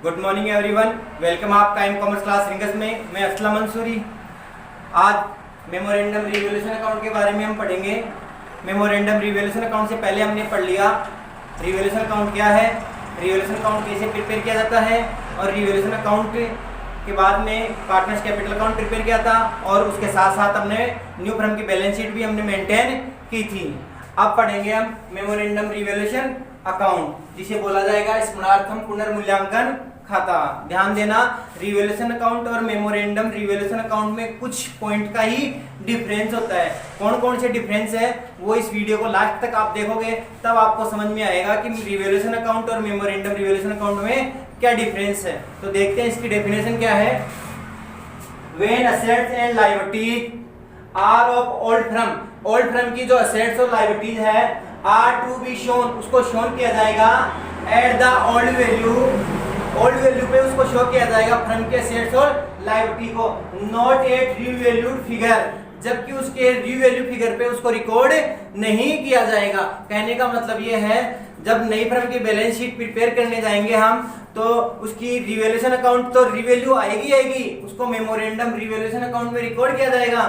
Good morning everyone, welcome आपका in commerce class rings में। मैं असलम मंसूरी। आज मेमोरेंडम रिवैल्यूएशन अकाउंट के बारे में हम पढ़ेंगे। मेमोरेंडम रिवैल्यूएशन अकाउंट से पहले हमने पढ़ लिया रिवैल्यूएशन अकाउंट क्या है, रिवैल्यूएशन अकाउंट कैसे प्रिपेयर किया जाता है, और रिवैल्यूएशन अकाउंट के बाद में पार्टनर्स कैपिटल अकाउंट प्रिपेयर किया था, और उसके साथ साथ हमने न्यू फर्म की बैलेंस शीट भी हमने मेंटेन की थी। अब पढ़ेंगे हम मेमोरेंडम रिवैल्यूएशन अकाउंट, जिसे बोला जाएगा स्मरणार्थम पुनर्मूल्यांकन खाता। ध्यान देना, रिवैल्यूएशन अकाउंट और मेमोरेंडम रिवैल्यूएशन अकाउंट में कुछ पॉइंट का ही डिफरेंस होता है। कौन कौन से डिफरेंस है वो इस वीडियो को लास्ट तक आप देखोगे तब आपको समझ में आएगा कि रिवैल्यूएशन अकाउंट और मेमोरेंडम रिवैल्यूएशन अकाउंट में क्या डिफरेंस है। तो देखते हैं इसकी डेफिनेशन क्या है। When assets and liabilities are of old firm की जो असेट्स और लायबिलिटीज है आर टू बी शोन, उसको शोन किया जाएगा एट द ओल्ड वैल्यू पे उसको शो किया जाएगा फर्म के असेट्स और लायबिलिटी को, नॉट एट रीवैल्यूड फिगर, जबकि उसके रीवैल्यू फिगर पे उसको रिकॉर्ड नहीं किया जाएगा। कहने का मतलब ये है, जब नई फर्म की बैलेंस शीट प्रिपेयर करने जाएंगे हम तो उसकी रिवैल्यूएशन अकाउंट तो रिवैल्यू आएगी, उसको मेमोरेंडम रिवैल्यूएशन अकाउंट में रिकॉर्ड किया जाएगा,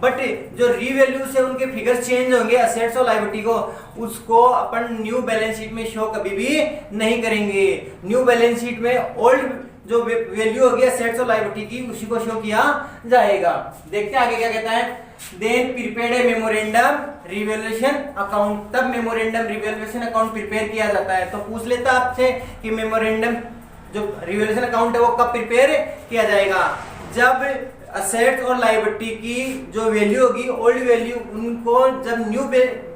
बट जो रीवैल्यू से उनके फिगर्स चेंज होंगे असेट्स और लायबिलिटी को, उसको अपन न्यू बैलेंस शीट में शो कभी भी नहीं करेंगे। न्यू बैलेंस शीट में ओल्ड जो वैल्यू होगी असेट्स और लायबिलिटी की उसी को शो किया जाएगा। देखते हैं आगे क्या कहता है। देन प्रिपेयर्ड ए मेमोरेंडम रिवैल्यूएशन अकाउंट, तब मेमोरेंडम रिवैल्यूएशन अकाउंट प्रिपेयर किया जाता है। तो पूछ लेता आपसे कि मेमोरेंडम जो रिवैल्यूएशन अकाउंट है वो कब प्रिपेयर किया जाएगा, जब असेट्स और लायबिलिटी की जो वैल्यू होगी ओल्ड वैल्यू, उनको जब न्यू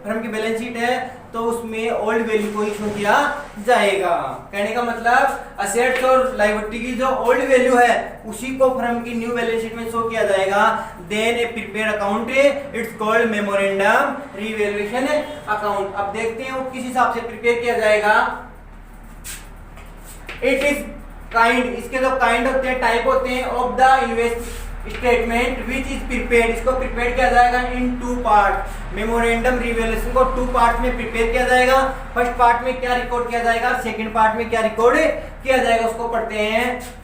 फर्म की बैलेंस शीट है तो उसमें ओल्ड वैल्यू को ही शो किया जाएगा। कहने का मतलब असेट्स और लायबिलिटी की जो ओल्ड वैल्यू है उसी को फर्म की न्यू बैलेंस शीट में शो किया जाएगा। Then a prepare account it's called memorandum revaluation account. अब देखते हैं वो किस हिसाब से प्रिपेयर किया जाएगा। इट इज काइंड, इसके जो काइंड होते हैं, टाइप होते हैं of the invest statement which is prepared, इसको प्रिपेयर किया जाएगा इन टू पार्ट। मेमोरेंडम रिवैल्यूएशन को टू पार्ट में प्रिपेयर किया जाएगा। फर्स्ट पार्ट में क्या रिकॉर्ड किया जाएगा, सेकंड पार्ट में क्या रिकॉर्ड किया जाएगा, उसको पढ़ते हैं।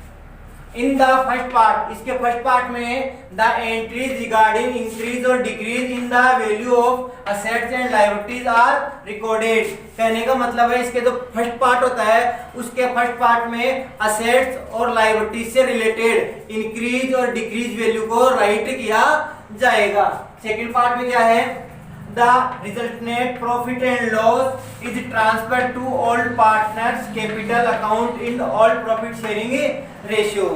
इन द फर्स्ट पार्ट, इसके फर्स्ट पार्ट में द एंट्रीज रिगार्डिंग इंक्रीज और decrease in the value of assets and liabilities are recorded. कहने का मतलब है इसके जो फर्स्ट पार्ट होता है उसके फर्स्ट पार्ट में असेट्स और लायबिलिटीज से रिलेटेड इंक्रीज और डिक्रीज वैल्यू को राइट किया जाएगा। सेकंड पार्ट में क्या है, the resultant profit and loss is transferred to all partners capital account in all profit sharing ratio।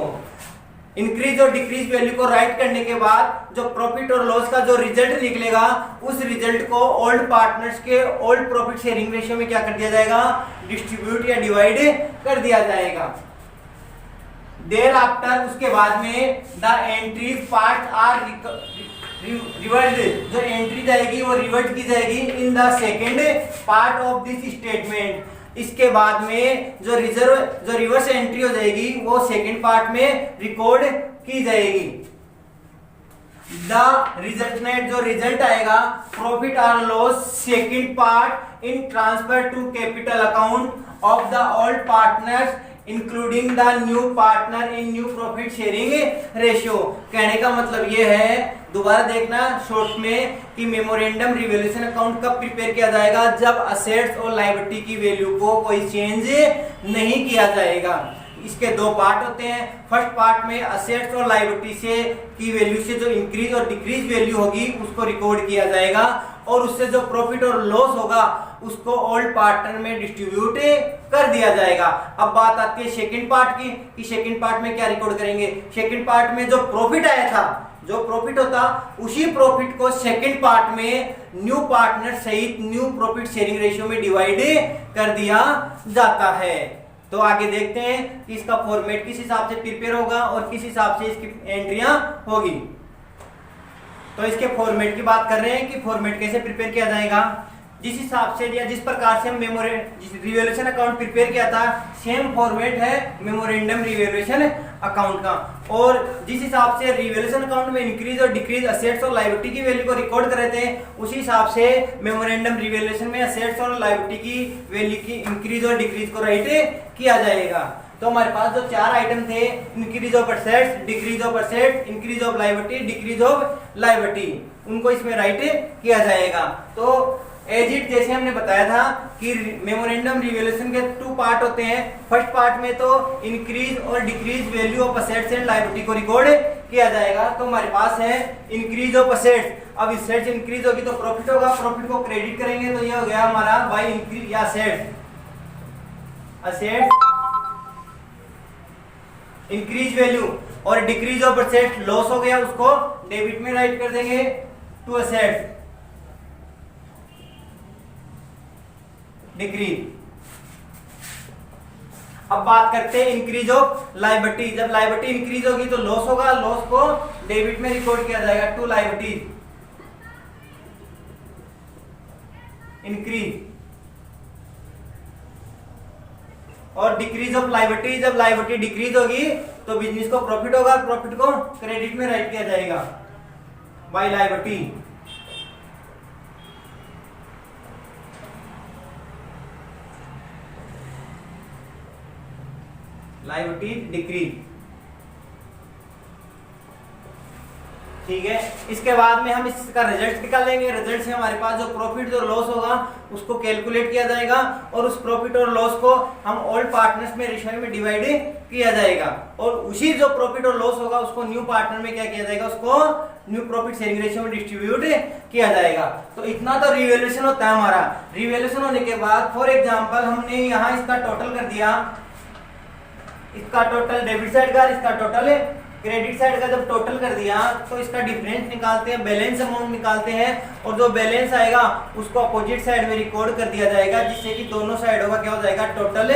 Increase और डिक्रीज वैल्यू को राइट करने के बाद जो प्रॉफिट और लॉस का जो रिजल्ट निकलेगा उस रिजल्ट को ओल्ड पार्टनर्स के ओल्ड प्रॉफिट शेयरिंग रेशियो में क्या कर दिया जाएगा, डिस्ट्रीब्यूट या डिवाइड कर दिया जाएगा। देर आफ्टर, उसके बाद में the entries part are revert, जो एंट्री जाएगी वो रिवर्ट की जाएगी in the second part of this statement. इसके बाद में जो रिवर्स एंट्री हो जाएगी वो सेकेंड पार्ट में रिकॉर्ड की जाएगी। द रिजल्टेंट, जो रिजल्ट आएगा प्रॉफिट और loss second part in transfer to capital account of the old partners including the new partner in new profit sharing ratio. कहने का मतलब ये है, दोबारा देखना शॉर्ट में, कि मेमोरेंडम रिवैल्यूएशन अकाउंट कब प्रिपेयर किया जाएगा, जब असेट्स और लायबिलिटी की वैल्यू को कोई चेंज नहीं किया जाएगा। इसके दो पार्ट होते हैं। फर्स्ट पार्ट में असेट्स और लायबिलिटी से की वैल्यू से जो इंक्रीज और डिक्रीज वैल्यू होगी उसको रिकॉर्ड किया जाएगा, और उससे जो प्रॉफिट और लॉस होगा उसको ओल्ड पार्टनर में डिस्ट्रीब्यूट कर दिया जाएगा। अब बात आती है सेकंड पार्ट की, कि सेकंड पार्ट में क्या रिकॉर्ड करेंगे। सेकंड पार्ट में जो प्रॉफिट आया था, जो प्रॉफिट होता उसी प्रॉफिट को सेकंड पार्ट में न्यू पार्टनर सहित न्यू प्रॉफिट शेयरिंग रेशियो में डिवाइड कर दिया जाता है। तो आगे देखते हैं कि इसका फॉर्मेट किस हिसाब से प्रिपेयर होगा और किस हिसाब से इसकी एंट्रियां होगी। तो इसके फॉर्मेट की बात कर रहे हैं कि फॉर्मेट कैसे प्रिपेयर किया जाएगा। जिस हिसाब से या जिस प्रकार से हम रिवैल्यूएशन अकाउंट प्रिपेयर किया था सेम फॉर्मेट है मेमोरेंडम रिवैल्यूएशन अकाउंट का। और जिस हिसाब से रिवैल्यूएशन अकाउंट में इंक्रीज और डिक्रीज असेट्स और लायबिलिटी की वैल्यू को रिकॉर्ड कर रहे थे, उसी हिसाब से मेमोरेंडम रिवैल्यूएशन में असेट्स और लायबिलिटी की वैल्यू की इंक्रीज और डिक्रीज को राइट किया जाएगा। तो हमारे पास जो 4 आइटम थे, increase of assets, decrease of asset, increase of liability, decrease of liability, उनको इसमें राइट किया जाएगा। तो एज इट जैसे हमने बताया था कि मेमोरेंडम रिवैल्यूएशन के 2 पार्ट होते हैं। फर्स्ट पार्ट में तो इंक्रीज और decrease value of assets and liability को रिकॉर्ड किया जाएगा। तो हमारे पास है इंक्रीज ऑफ एसेट्स। अब एसेट्स इंक्रीज होगी तो प्रॉफिट होगा, प्रॉफिट को क्रेडिट करेंगे तो ये हो गया हमारा बाय इंक्रीज या एसेट्स इंक्रीज वैल्यू, और डिक्रीज ऑफ एसेट्स लॉस हो गया, उसको डेबिट में राइट कर देंगे टू एसेट्स डिक्रीज। अब बात करते हैं इंक्रीज ऑफ लायबिलिटी। जब लायबिलिटी इंक्रीज होगी तो लॉस होगा, लॉस को डेबिट में रिकॉर्ड किया जाएगा टू लायबिलिटी इंक्रीज। और डिक्रीज ऑफ लायबिलिटी, जब लायबिलिटी डिक्रीज होगी तो बिजनेस को प्रॉफिट होगा, प्रॉफिट को क्रेडिट में राइट किया जाएगा बाय लायबिलिटी। लायबिलिटी डिक्रीज, ठीक है। इसके बाद में हम इसका रिजल्ट निकालेंगे। रिजल्ट से हमारे पास जो प्रॉफिट और लॉस होगा उसको कैलकुलेट किया जाएगा, और उस प्रॉफिट और लॉस को हम ऑल पार्टनर्स में रेशियो में डिवाइड किया जाएगा, और उसी जो प्रॉफिट और लॉस होगा उसको न्यू पार्टनर में क्या किया जाएगा, उसको न्यू प्रॉफिट शेयरिंग रेशियो में डिस्ट्रीब्यूट किया जाएगा। तो इतना तो रिवैल्यूएशन होता है हमारा। रिवैल्यूएशन होने के बाद फॉर एग्जांपल हमने यहाँ इसका टोटल कर दिया, इसका टोटल डेबिट साइड का, इसका टोटल क्रेडिट साइड का जब टोटल कर दिया तो इसका डिफरेंस निकालते हैं, बैलेंस अमाउंट निकालते हैं, और जो बैलेंस आएगा उसको अपोजिट साइड में रिकॉर्ड कर दिया जाएगा, जिससे कि दोनों साइडों का क्या हो जाएगा, टोटल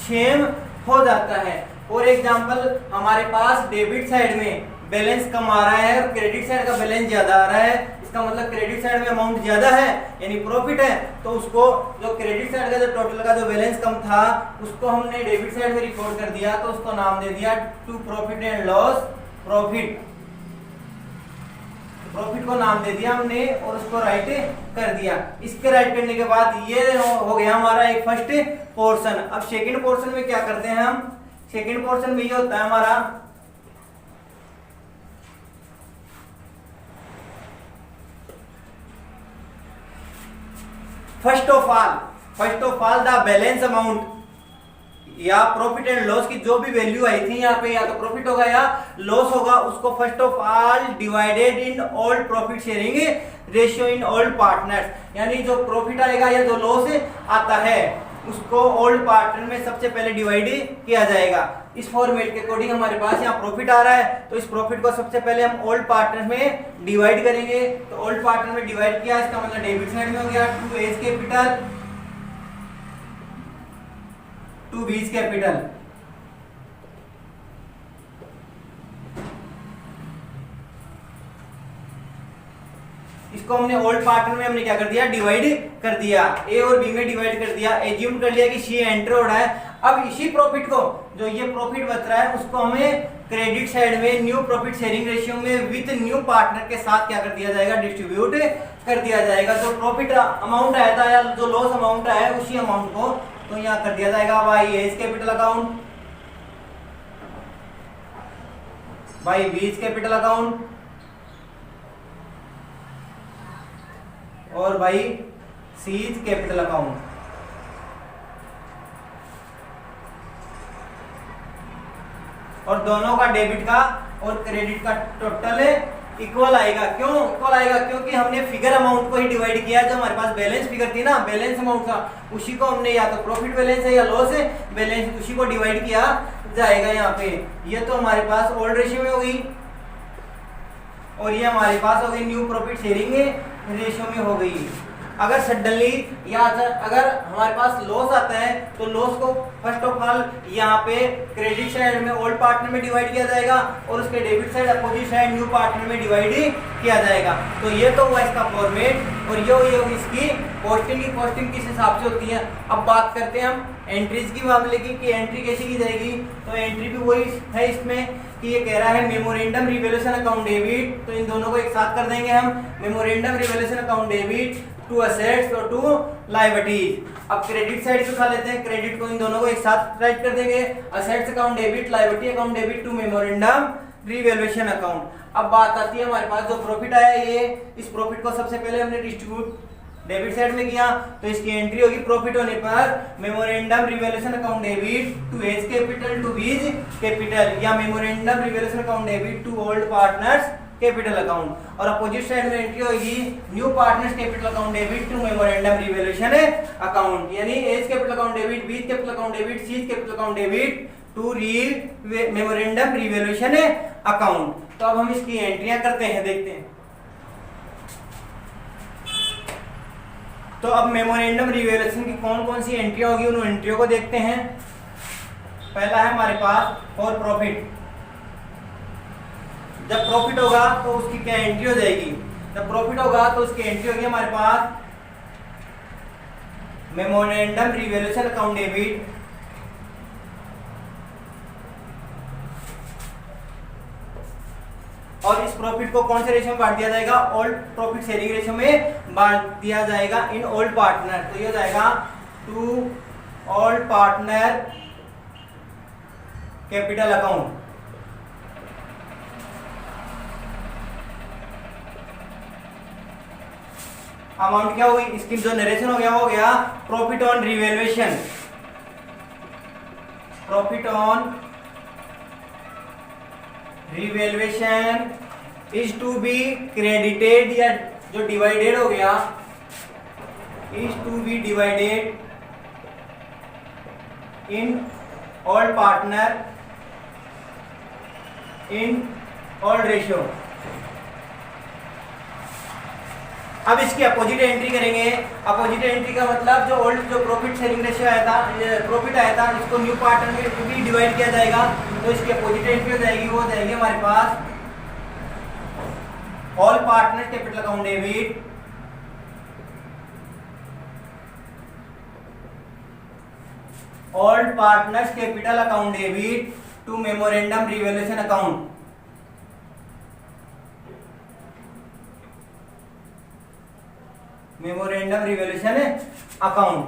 सेम हो जाता है। फॉर एग्जांपल हमारे पास डेबिट साइड में बैलेंस कम आ रहा है और क्रेडिट साइड का बैलेंस ज्यादा आ रहा है, इसका मतलब क्रेडिट साइड में अमाउंट ज्यादा है यानी प्रॉफिट है, तो उसको जो क्रेडिट साइड का जो टोटल का जो बैलेंस कम था उसको हमने डेबिट साइड में रिकॉर्ड कर दिया, तो उसको नाम दे दिया to profit and loss profit. Profit को नाम दे दिया हमने और उसको राइट कर दिया। इसके राइट करने के बाद ये हो गया हमारा एक फर्स्ट पोर्शन। अब सेकंड पोर्शन में क्या करते हैं हम, सेकंड पोर्शन में ये होता है हमारा first of all the balance amount या प्रॉफिट एंड लॉस की जो भी वैल्यू आई थी यहाँ पे, या तो प्रॉफिट होगा या लॉस होगा, उसको first of all divided in all profit sharing ratio in all partners, यानी जो प्रॉफिट आएगा या जो लॉस आता है उसको ओल्ड पार्टनर में सबसे पहले डिवाइड किया जाएगा। इस फॉर्मेट के अकॉर्डिंग हमारे पास यहाँ प्रॉफिट आ रहा है तो इस प्रॉफिट को सबसे पहले हम ओल्ड पार्टनर में डिवाइड करेंगे। तो ओल्ड पार्टनर में डिवाइड किया, इसका मतलब डेबिट साइड में हो गया to A's capital to B's capital, इसको हमने ओल्ड पार्टनर में हमने क्या कर दिया, डिवाइड कर दिया, ए और बी में डिवाइड कर दिया, एज्यूम कर लिया कि सी एंटर हो रहा है। अब इसी प्रॉफिट को, जो ये प्रॉफिट बच रहा है, उसको हमें क्रेडिट साइड में न्यू प्रॉफिट शेयरिंग रेशियो में विद न्यू पार्टनर के साथ क्या कर दिया जाएगा, डिस्ट्रीब्यूट कर दिया जाएगा। जो प्रॉफिट अमाउंट आया था या जो लॉस अमाउंट आया है उसी अमाउंट को तो यहाँ कर दिया जाएगा by A's capital account, by B's capital account और बाई सीज कैपिटल अकाउंट। और दोनों का डेबिट का और क्रेडिट का टोटल इक्वल आएगा। क्यों इक्वल आएगा? क्योंकि हमने फिगर अमाउंट को ही डिवाइड किया, जो हमारे पास बैलेंस फिगर थी ना, बैलेंस अमाउंट का, उसी को हमने या तो प्रॉफिट बैलेंस है या लॉस है बैलेंस, उसी को डिवाइड किया जाएगा यहाँ पे। ये तो हमारे पास ओल्ड रेशियो में होगी और ये हमारे पास हो गई न्यू प्रॉफिट शेयरिंग रेशियो में हो गई। अगर सडनली या अगर हमारे पास लॉस आता है तो लॉस को फर्स्ट ऑफ ऑल यहाँ पे क्रेडिट साइड में ओल्ड पार्टनर में डिवाइड किया जाएगा और उसके debit side opposite side new partner में डिवाइड किया जाएगा। तो ये तो हुआ इसका फॉर्मेट और ये हुई इसकी कॉस्टिंग की। कॉस्टिंग किस हिसाब से होती है? अब बात करते हैं हम एंट्रीज की मामले की कि एंट्री कैसे की जाएगी। तो एंट्री भी वही है इसमें कि ये कह रहा है मेमोरेंडम रिवैल्यूएशन अकाउंट डेबिट, तो इन दोनों को एक साथ कर देंगे हम, memorandum revaluation account debit to assets और टू लायबिलिटीज। अब क्रेडिट साइड पे उठा लेते हैं, क्रेडिट को इन दोनों को एक साथ राइट कर देंगे, assets account debit, liability account debit to memorandum revaluation account. अब बात आती है हमारे पास जो प्रॉफिट आया, ये इस प्रॉफिट को सबसे पहले हमने डिस्ट्रीब्यूट डेबिट साइड में किया, तो इसकी एंट्री होगी प्रॉफिट होने पर memorandum revaluation account debit to A's capital to B's capital, या memorandum revaluation account debit to old partners capital account. और अपोजिट साइड में एंट्री होगी new partners capital account debit to memorandum revaluation account, यानी A's capital account debit, B's capital account debit, C's capital account debit to memorandum revaluation account. तो अब हम इसकी एंट्रियां करते हैं, देखते हैं। तो अब मेमोरेंडम रिवैल्यूएशन की कौन कौन सी एंट्रियां होगी, उन एंट्रियों को देखते हैं। पहला है हमारे पास फॉर प्रॉफिट, जब प्रॉफिट होगा तो उसकी क्या एंट्री हो जाएगी, जब प्रॉफिट होगा तो उसकी एंट्री होगी हमारे पास मेमोरेंडम रिवैल्यूएशन अकाउंट डेबिट और इस प्रॉफिट को कौन से रेशियो में बांट दिया जाएगा, ऑल प्रॉफिट शेयरिंग रेशियो में बांट दिया जाएगा इन ऑल पार्टनर। तो ये हो जाएगा to all partner capital account. Amount क्या होगी, इसकी जो नरेशन हो गया profit on revaluation, profit on revaluation is to be credited, या जो डिवाइडेड हो गया is to be divided in all partner in all ratio. अब इसकी अपोजिट एंट्री करेंगे, अपोजिट एंट्री का मतलब जो ओल्ड जो प्रॉफिट शेयरिंग रेशियो आया था, प्रॉफिट आया था, इसको न्यू पार्टनर में भी डिवाइड किया जाएगा, तो इसकी अपोजिट एंट्री हो जाएगी, वो हो जाएगी हमारे पास all partner capital account debit all partners capital account debit to memorandum revaluation account. Memorandum revaluation account,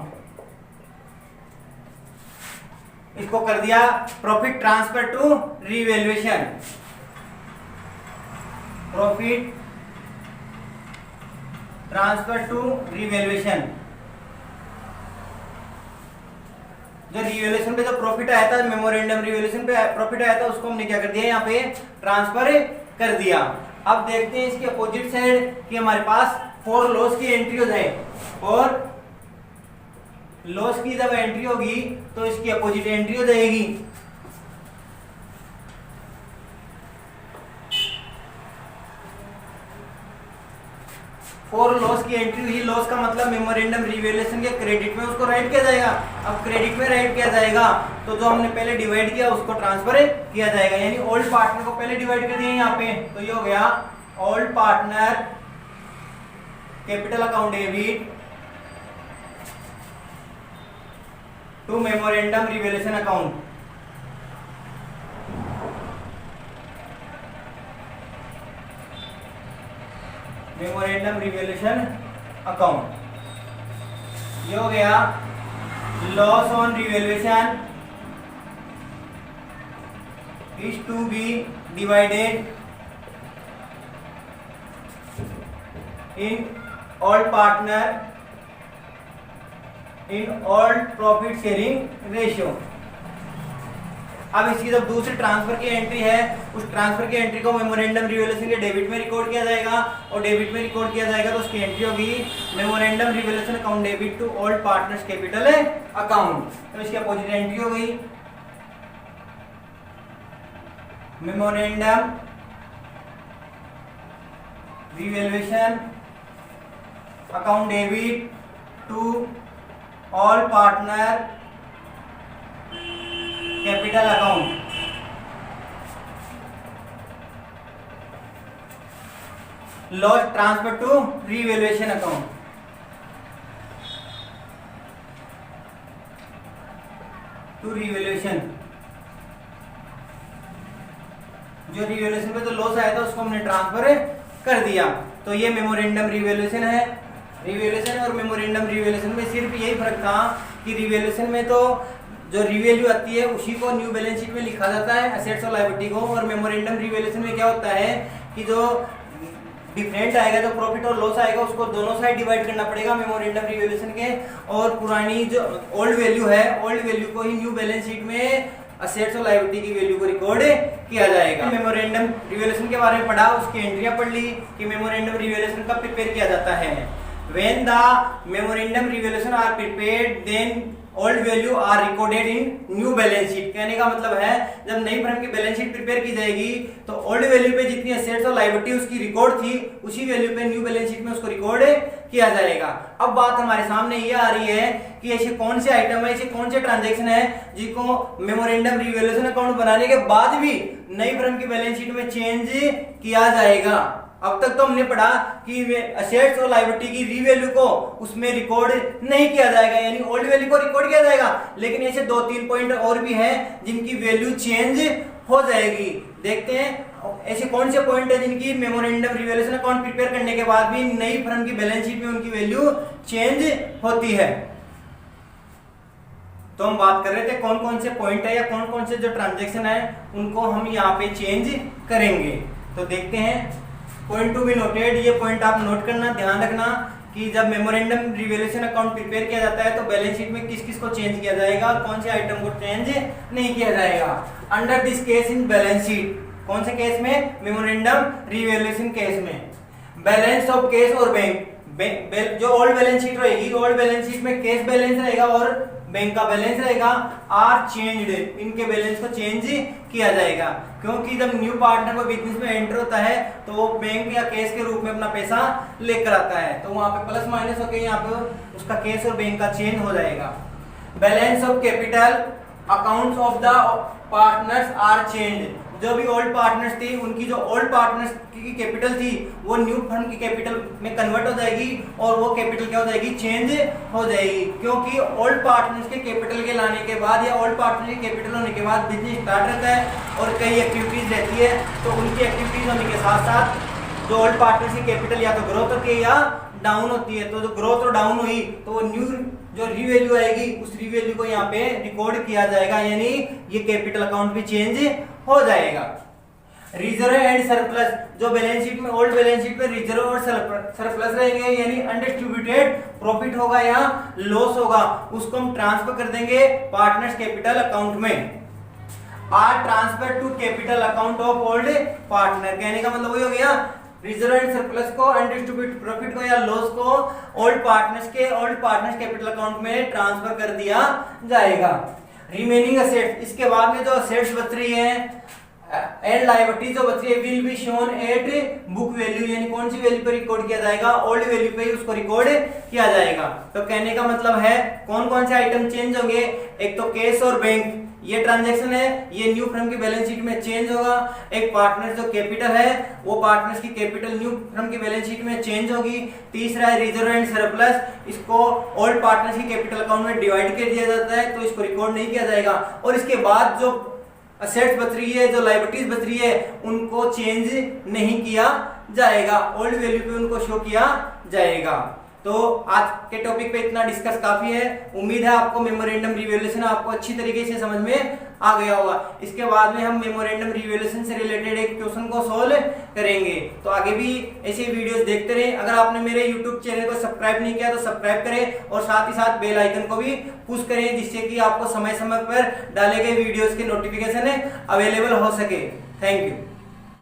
इसको कर दिया profit transfer to revaluation, profit transfer to revaluation. जो रिवैल्यूएशन पे जो प्रॉफिट आया था, मेमोरेंडम रिवैल्यूएशन पे प्रॉफिट आया था, उसको हमने क्या कर दिया, यहाँ पे ट्रांसफर कर दिया। अब देखते हैं इसके अपोजिट साइड कि हमारे पास फॉर लॉस की एंट्री हो जाए, और लॉस की जब एंट्री होगी तो इसकी अपोजिट एंट्री हो जाएगी फॉर लॉस की एंट्री हुई, लॉस का मतलब मेमोरेंडम रिवैल्यूएशन के क्रेडिट में उसको राइट किया जाएगा। अब क्रेडिट में राइट किया जाएगा तो जो हमने पहले डिवाइड किया उसको ट्रांसफर किया जाएगा, यानी ओल्ड पार्टनर को पहले डिवाइड कर दिया यहाँ पे, तो ये हो गया old partner capital account debit to memorandum revaluation account. Memorandum revaluation account, ये हो गया loss on revaluation is to be divided in all partner in all profit sharing ratio. अब इसकी जब दूसरी ट्रांसफर की एंट्री है, उस ट्रांसफर की एंट्री को मेमोरेंडम रिवैल्यूएशन के डेबिट में रिकॉर्ड किया जाएगा, और डेबिट में रिकॉर्ड किया जाएगा तो उसकी एंट्री होगी memorandum revaluation account debit to all partners capital account. तो इसकी अपोजिट एंट्री हो गई memorandum revaluation account debit to all partner capital account. Loss transfer to revaluation account, to revaluation. जो रिवैल्यूएशन पे तो लॉस आया था उसको हमने ट्रांसफर कर दिया। तो ये मेमोरेंडम रिवैल्यूएशन है। रिवैल्यूएशन और मेमोरेंडम रिवैल्यूएशन में सिर्फ यही फर्क था कि रिवैल्यूएशन में तो जो रिवैल्यू आती है उसी को न्यू बैलेंस शीट में लिखा जाता है एसेट्स और लायबिलिटी को, और मेमोरेंडम रिवैल्यूएशन में क्या होता है कि जो डिफरेंट आएगा, जो प्रॉफिट और लॉस आएगा उसको दोनों साइड डिवाइड करना पड़ेगा मेमोरेंडम रिवैल्यूएशन के, और पुरानी जो ओल्ड वैल्यू है ओल्ड वैल्यू को ही न्यू बैलेंस शीट में असेट्स और लायबिलिटी की वैल्यू को रिकॉर्ड किया जाएगा। मेमोरेंडम रिवैल्यूएशन के बारे में पढ़ा, उसकी एंट्रियां पढ़ ली कि मेमोरेंडम रिवैल्यूएशन कब प्रिपेयर किया जाता है। When the memorandum revaluation are prepared, then old value are recorded in new balance sheet। कहने का मतलब है जब नई फर्म की बैलेंस शीट प्रिपेयर की जाएगी तो ओल्ड वैल्यू पे जितनी एसेट्स और लायबिलिटी उसकी रिकॉर्ड थी उसी वैल्यू पे न्यू बैलेंस शीट में उसको रिकॉर्ड किया जाएगा। अब बात हमारे सामने ये आ रही है कि ऐसे कौन से आइटम है, ऐसे कौन से ट्रांजैक्शन है जिनको मेमोरेंडम रिवैल्यूएशन अकाउंट बनाने के बाद भी नई फर्म की बैलेंस शीट में चेंज किया जाएगा। अब तक तो हमने पढ़ा कि असेट्स और लायबिलिटी की रीवैल्यू को उसमें रिकॉर्ड नहीं किया जाएगा, यानी ओल्ड वैल्यू को रिकॉर्ड किया जाएगा, लेकिन ऐसे 2-3 पॉइंट और भी हैं जिनकी वैल्यू चेंज हो जाएगी। देखते हैं ऐसे कौन से पॉइंट है जिनकी मेमोरेंडम रिवैल्यूएशन अकाउंट प्रिपेयर करने के बाद भी नई फर्म की बैलेंस शीट में उनकी वैल्यू चेंज होती है। तो हम बात कर रहे थे कौन कौन से पॉइंट है या कौन कौन से जो ट्रांजेक्शन है उनको हम यहाँ पे चेंज करेंगे। तो देखते हैं, पॉइंट टू बी नोटेड, ये पॉइंट आप नोट करना, ध्यान रखना कि जब मेमोरेंडम रिवैल्यूएशन अकाउंट प्रिपेयर किया जाता है तो बैलेंस शीट में किस किस को चेंज किया जाएगा और कौन से आइटम को चेंज नहीं किया जाएगा। Under this case in balance sheet, कौन से केस में? मेमोरेंडम रिवैल्यूएशन केस में। बैलेंस ऑफ कैश और बैंक, जो ओल्ड बैलेंस शीट रहेगी ओल्ड बैलेंस शीट में कैश बैलेंस रहेगा और बैंक का बैलेंस रहेगा, आर चेंज्ड, इनके बैलेंस को चेंज किया जाएगा, क्योंकि जब न्यू पार्टनर को बिजनेस में एंटर होता है तो वो बैंक या कैश के रूप में अपना पैसा लेकर आता है, तो वहां पे प्लस माइनस होकर यहाँ पे उसका कैश और बैंक का चेंज हो जाएगा। Balance of capital accounts of the partners are changed, जो भी ओल्ड पार्टनर्स थी उनकी जो ओल्ड पार्टनर्स की कैपिटल थी वो न्यू फर्म की कैपिटल में कन्वर्ट हो जाएगी और वो कैपिटल क्या हो जाएगी? चेंज हो जाएगी, क्योंकि ओल्ड पार्टनर्स के कैपिटल के लाने के बाद या ओल्ड पार्टनर की कैपिटल होने के बाद बिजनेस स्टार्ट रहता है और कई एक्टिविटीज रहती है, तो उनकी एक्टिविटीज होने के साथ साथ जो ओल्ड पार्टनर्स की कैपिटल या तो ग्रोथ होती है या डाउन होती है, तो जो ग्रोथ और डाउन हुई तो वो न्यू जो रीवैल्यू आएगी उस रीवैल्यू को यहाँ पे रिकॉर्ड किया जाएगा, यानी ये कैपिटल अकाउंट भी चेंज हो जाएगा। रिजर्व एंड सरप्लस, जो बैलेंस शीट में ओल्ड बैलेंस शीट में रिजर्व और सरप्लस रहेंगे, यानी अनडिस्ट्रीब्यूटेड प्रॉफिट होगा या लॉस होगा, उसको हम ट्रांसफर कर देंगे पार्टनर्स कैपिटल अकाउंट में। Are transfer to capital account of old partner, कहने का मतलब वही हो गया, रिजर्व एंड सरप्लस को अनडिस्ट्रीब्यूटेड प्रॉफिट को या लॉस को ओल्ड पार्टनर्स कैपिटल अकाउंट में ट्रांसफर कर दिया जाएगा। रिमेनिंग असेट्स, इसके बाद में जो असेट्स बच रही है एंड लायबिलिटी जो बच रही है will be shown at book value, यानी कौन सी वैल्यू पे रिकॉर्ड किया जाएगा? ओल्ड वैल्यू पे ही उसको रिकॉर्ड किया जाएगा। तो कहने का मतलब है कौन कौन से आइटम चेंज होंगे? एक तो कैश और बैंक, ये ट्रांजैक्शन है, ये न्यू फर्म की बैलेंस शीट में चेंज होगा। एक पार्टनर जो कैपिटल है वो पार्टनर्स की कैपिटल न्यू फर्म की बैलेंस शीट में चेंज होगी। तीसरा है रिजर्व एंड सरप्लस, इसको ओल्ड पार्टनर्स की कैपिटल अकाउंट में डिवाइड कर दिया जाता है, तो इसको रिकॉर्ड नहीं किया जाएगा। और इसके बाद जो असेट्स बच रही है, जो लायबिलिटीज बच रही है, उनको चेंज नहीं किया जाएगा, ओल्ड वैल्यू पे उनको शो किया जाएगा। तो आज के टॉपिक पे इतना डिस्कस काफी है। उम्मीद है आपको मेमोरेंडम रिवैल्यूएशन आपको अच्छी तरीके से समझ में आ गया होगा। इसके बाद में हम मेमोरेंडम रिवैल्यूएशन से रिलेटेड एक क्वेश्चन को सोल्व करेंगे, तो आगे भी ऐसे वीडियोस देखते रहें। अगर आपने मेरे यूट्यूब चैनल को सब्सक्राइब नहीं किया तो सब्सक्राइब करें और साथ ही साथ बेल आइकन को भी पुश करें, जिससे कि आपको समय समय पर डाले गए वीडियोस के नोटिफिकेशन अवेलेबल हो सके। Thank you.